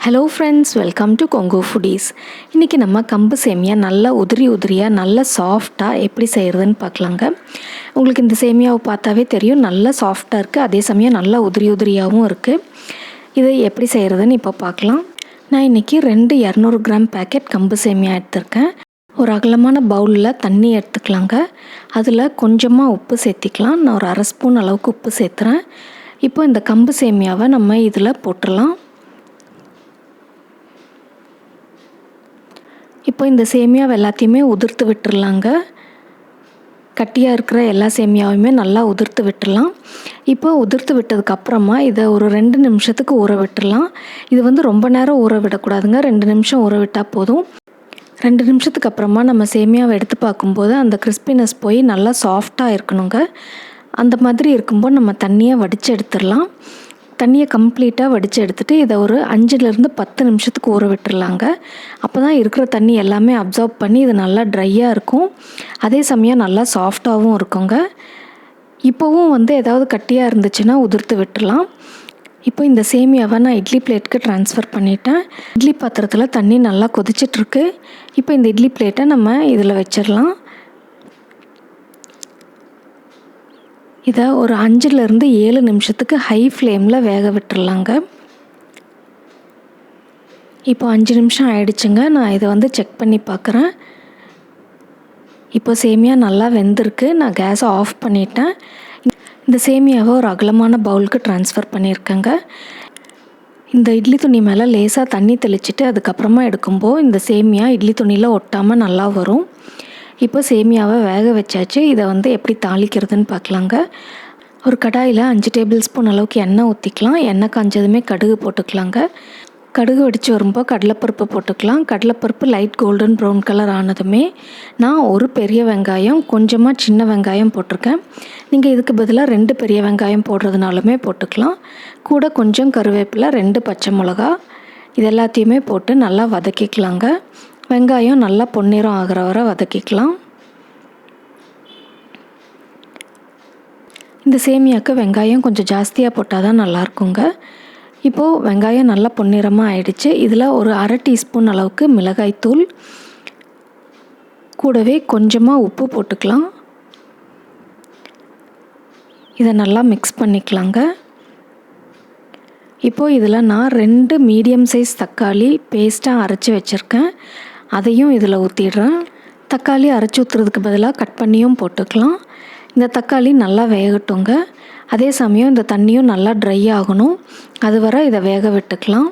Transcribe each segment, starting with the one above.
Hello friends, welcome to kongu foodies. இன்றைக்கி நம்ம கம்பு சேமியா நல்லா உதிரியாக நல்லா சாஃப்டாக எப்படி செய்கிறதுன்னு பார்க்கலாங்க. உங்களுக்கு இந்த சேமியாவை பார்த்தாவே தெரியும், நல்லா சாஃப்டாக இருக்குது, அதே சமயம் நல்லா உதிரியாகவும் இருக்குது. இதை எப்படி செய்கிறதுன்னு இப்போ பார்க்கலாம். நான் இன்றைக்கி 200 கிராம் பேக்கெட் கம்பு சேமியா எடுத்திருக்கேன். ஒரு அகலமான பவுலில் தண்ணி எடுத்துக்கலாங்க. அதில் கொஞ்சமாக உப்பு சேர்த்திக்கலாம். நான் ஒரு அரை ஸ்பூன் அளவுக்கு உப்பு சேர்த்துறேன். இப்போ இந்த கம்பு சேமியாவை நம்ம இதில் போட்டுடலாம். இப்போ இந்த சேமியாவை எல்லாத்தையுமே உதிர்த்து விட்டுடலாங்க. கட்டியாக இருக்கிற எல்லா சேமியாவையுமே நல்லா உதிர்த்து விட்டுடலாம். இப்போ உதிர்த்து விட்டதுக்கப்புறமா இதை ஒரு 2 நிமிஷத்துக்கு ஊற விட்டுடலாம். இது ரொம்ப நேரம் ஊற விடக்கூடாதுங்க, 2 நிமிஷம் ஊற விட்டால் போதும். 2 நிமிஷத்துக்கு அப்புறமா நம்ம சேமியாவை எடுத்து பார்க்கும்போது அந்த கிறிஸ்பினஸ் போய் நல்லா சாஃப்டாக இருக்கணுங்க. அந்த மாதிரி இருக்கும்போது நம்ம தண்ணியை வடித்து எடுத்துடலாம். தண்ணியை கம்ப்ளீட்டாக வடித்து எடுத்துகிட்டு இதை ஒரு 5லேருந்து 10 நிமிஷத்துக்கு ஊற விட்டுடலாங்க. அப்போ தான் இருக்கிற தண்ணி எல்லாமே அப்சார்ப் பண்ணி இது நல்லா ட்ரையாக இருக்கும், அதே சமயம் நல்லா சாஃப்டாகவும் இருக்குங்க. இப்போவும் ஏதாவது கட்டியாக இருந்துச்சுன்னா உதிர்த்து விட்டுடலாம். இப்போ இந்த சேமியாவை நான் இட்லி பிளேட்டுக்கு ட்ரான்ஸ்ஃபர் பண்ணிட்டேன். இட்லி பாத்திரத்தில் தண்ணி நல்லா கொதிச்சிட்ருக்கு. இப்போ இந்த இட்லி பிளேட்டை நம்ம இதில் வச்சிடலாம். இதை ஒரு 5லேருந்து 7 நிமிஷத்துக்கு ஹை ஃப்ளேமில் வேக விட்டுடலாங்க. இப்போ 5 நிமிஷம் ஆயிடுச்சுங்க. நான் இதை செக் பண்ணி பார்க்குறேன். இப்போ சேமியா நல்லா வெந்திருக்கு. நான் கேஸை ஆஃப் பண்ணிட்டேன். இந்த சேமியாவை ஒரு அகலமான பவுலுக்கு ட்ரான்ஸ்ஃபர் பண்ணியிருக்கேங்க. இந்த இட்லி துணி மேலே லேசாக தண்ணி தெளிச்சிட்டு அதுக்கப்புறமா எடுக்கும்போது இந்த சேமியா இட்லி துணியில் ஒட்டாமல் நல்லா வரும். இப்போ சேமியாவை வேக வச்சாச்சு. இதை எப்படி தாளிக்கிறதுன்னு பார்க்கலாங்க. ஒரு கடாயில் 5 டேபிள் ஸ்பூன் அளவுக்கு எண்ணெய் ஊற்றிக்கலாம். எண்ணெய் காஞ்சதுமே கடுகு போட்டுக்கலாங்க. கடுகு வெடித்து வரும்போது கடலைப்பருப்பு போட்டுக்கலாம். கடலைப்பருப்பு லைட் கோல்டன் ப்ரௌன் கலர் ஆனதுமே நான் ஒரு பெரிய வெங்காயம், கொஞ்சமாக சின்ன வெங்காயம் போட்டிருக்கேன். நீங்கள் இதுக்கு பதிலாக 2 பெரிய வெங்காயம் போடுறதுனாலுமே போட்டுக்கலாம். கூட கொஞ்சம் கருவேப்பிலை, 2 பச்சை மிளகா, இது எல்லாத்தையுமே போட்டு நல்லா வதக்கிக்கலாங்க. வெங்காயம் நல்லா பொன்னிறம் ஆகிற வரை வதக்கிக்கலாம். இந்த சேமியாவுக்கு வெங்காயம் கொஞ்சம் ஜாஸ்தியாக போட்டால் தான் நல்லாயிருக்குங்க. இப்போது வெங்காயம் நல்லா பொன்னிறமாக ஆயிடுச்சு. இதில் ஒரு அரை டீஸ்பூன் அளவுக்கு மிளகாய்த்தூள், கூடவே கொஞ்சமாக உப்பு போட்டுக்கலாம். இதை நல்லா மிக்ஸ் பண்ணிக்கலாங்க. இப்போது இதில் நான் 2 மீடியம் சைஸ் தக்காளி பேஸ்ட்டாக அரைச்சி வச்சுருக்கேன். அதையும் இதில் ஊற்றிடுறேன். தக்காளி அரைச்சி ஊற்றுறதுக்கு பதிலாக கட் பண்ணியும் போட்டுக்கலாம். இந்த தக்காளி நல்லா வேகட்டுங்க. அதே சமயம் இந்த தண்ணியும் நல்லா ட்ரை ஆகணும், அது வரை இதை வேக விட்டுக்கலாம்.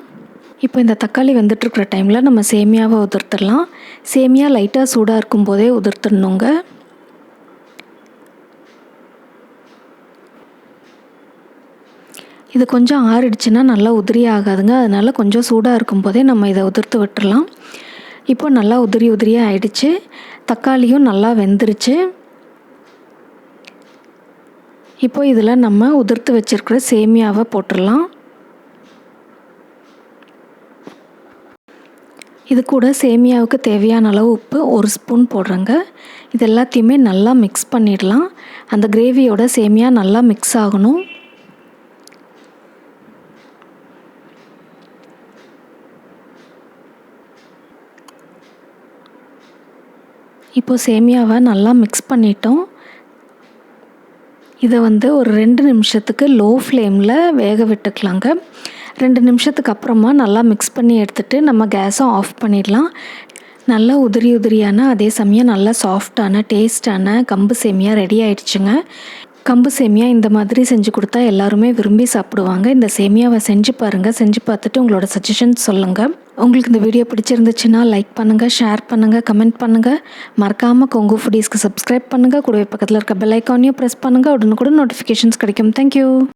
இப்போ இந்த தக்காளி வெந்துட்டுருக்கிற டைமில் நம்ம சேமியாவை உதிர்த்துடலாம். சேமியா லைட்டாக சூடாக இருக்கும்போதே உதிர்த்துடணுங்க. இது கொஞ்சம் ஆறிடுச்சுன்னா நல்லா உதிரி ஆகாதுங்க. அதனால் கொஞ்சம் சூடாக இருக்கும்போதே நம்ம இதை உதிர்த்து விட்டுடலாம். இப்போ நல்லா உதிரியாக ஆயிடுச்சு. தக்காளியும் நல்லா வெந்துருச்சு. இப்போ இதில் நம்ம உதிர்த்து வச்சுருக்கிற சேமியாவை போட்டுடலாம். இது கூட சேமியாவுக்கு தேவையான அளவு உப்பு 1 ஸ்பூன் போடுறேங்க. இது எல்லாத்தையுமே நல்லா மிக்ஸ் பண்ணிடலாம். அந்த கிரேவியோட சேமியா நல்லா மிக்ஸ் ஆகணும். இப்போ சேமியாவை நல்லா மிக்ஸ் பண்ணிட்டோம். இதை ஒரு 2 நிமிஷத்துக்கு லோ ஃப்ளேமில் வேக விட்டுக்கலாங்க. 2 நிமிஷத்துக்கு அப்புறமா நல்லா மிக்ஸ் பண்ணி எடுத்துகிட்டு நம்ம கேஸை ஆஃப் பண்ணிடலாம். நல்லா உதிரியான அதே சமயம் நல்லா சாஃப்டான டேஸ்டான கம்பு சேமியா ரெடி ஆயிடுச்சுங்க. கம்பு சேமியா இந்த மாதிரி செஞ்சு கொடுத்தா எல்லாருமே விரும்பி சாப்பிடுவாங்க. இந்த சேமியாவை செஞ்சு பாருங்கள். செஞ்சு பார்த்துட்டு உங்களோட சஜஷன்ஸ் சொல்லுங்கள். உங்களுக்கு இந்த வீடியோ பிடிச்சிருந்துச்சுன்னா லைக் பண்ணுங்கள், ஷேர் பண்ணுங்கள், கமெண்ட் பண்ணுங்கள். மறக்காமல் kongu foodiesக்கு சப்ஸ்கிரைப் பண்ணுங்கள். கூடவே பக்கத்தில் இருக்க பெல் ஐக்கானையும் ப்ரெஸ் பண்ணுங்கள். உடனுக்குடன் நோட்டிஃபிகேஷன்ஸ் கிடைக்கும். தேங்க்யூ.